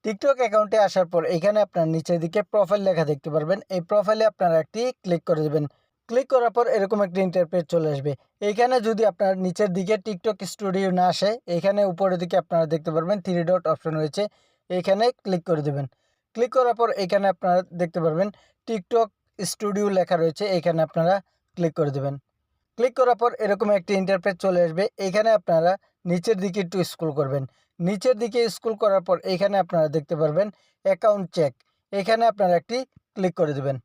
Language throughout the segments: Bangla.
টিকটক অ্যাকাউন্টে আসার পর এখানে আপনার নিচের দিকে প্রোফাইল লেখা দেখতে পারবেন। এই প্রোফাইলে আপনারা একটি ক্লিক করে দেবেন। ক্লিক করার পর এরকম একটি ইন্টারফেস চলে আসবে। এইখানে যদি আপনার নিচের দিকে টিকটক স্টুডিও না আসে, এখানে উপরের দিকে আপনারা দেখতে পারবেন 3 ডট অপশন রয়েছে, এইখানে ক্লিক করে দেবেন। ক্লিক করার পর এখানে আপনারা দেখতে পারবেন টিকটক স্টুডিও লেখা রয়েছে, এখানে আপনারা ক্লিক করে দেবেন। ক্লিক করার পর এরকম একটি ইন্টারফেস চলে আসবে। এখানে আপনারা নিচের দিকে একটু স্ক্রল করবেন। নিচের দিকে স্ক্রল করার পর এখানে আপনারা দেখতে পারবেন অ্যাকাউন্ট চেক, এখানে আপনারা একটি ক্লিক করে দেবেন।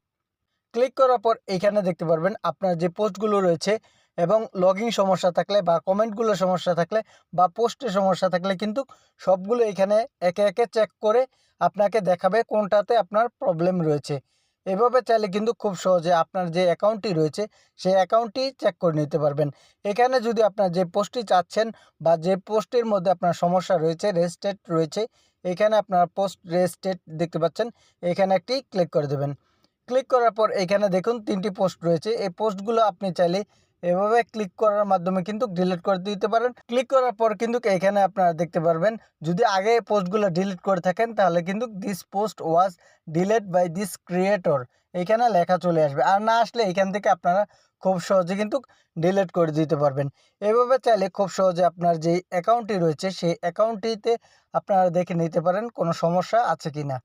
ক্লিক করার পর এখানে দেখতে পারবেন আপনার যে পোস্টগুলো রয়েছে এবং লগইন সমস্যা থাকলে বা কমেন্টগুলো সমস্যা থাকলে বা পোস্টের সমস্যা থাকলে কিন্তু সবগুলো এখানে একে একে চেক করে আপনাকে দেখাবে কোনটাতে আপনার প্রবলেম রয়েছে। এভাবে চাইলে কিন্তু খুব সহজে আপনার যে অ্যাকাউন্টটি রয়েছে সেই অ্যাকাউন্টটি চেক করে নিতে পারবেন। এখানে যদি আপনার যে পোস্টটি চাচ্ছেন বা যে পোস্টের মধ্যে আপনার সমস্যা রয়েছে, রেজিস্ট্রেট রয়েছে, এখানে আপনার পোস্ট রেজিস্ট্রেট দেখতে পাচ্ছেন, এখানে একটি ক্লিক করে দেবেন। ক্লিক করার পর এখানে দেখুন 3টি পোস্ট রয়েছে। এই পোস্টগুলো আপনি চাইলে এভাবে ক্লিক করার মাধ্যমে কিন্তু ডিলিট করে দিতে পারেন। ক্লিক করার পর কিন্তু এখানে আপনারা দেখতে পারবেন যদি আগে এই পোস্টগুলো ডিলিট করে থাকেন তাহলে কিন্তু this post was delete by this creator এখানে লেখা চলে আসবে। আর না আসলে এখান থেকে আপনারা খুব সহজে কিন্তু ডিলিট করে দিতে পারবেন। এভাবে চাইলে খুব সহজে আপনার যেই অ্যাকাউন্টটি রয়েছে সেই অ্যাকাউন্টটিতে আপনারা দেখে নিতে পারেন কোনো সমস্যা আছে কিনা।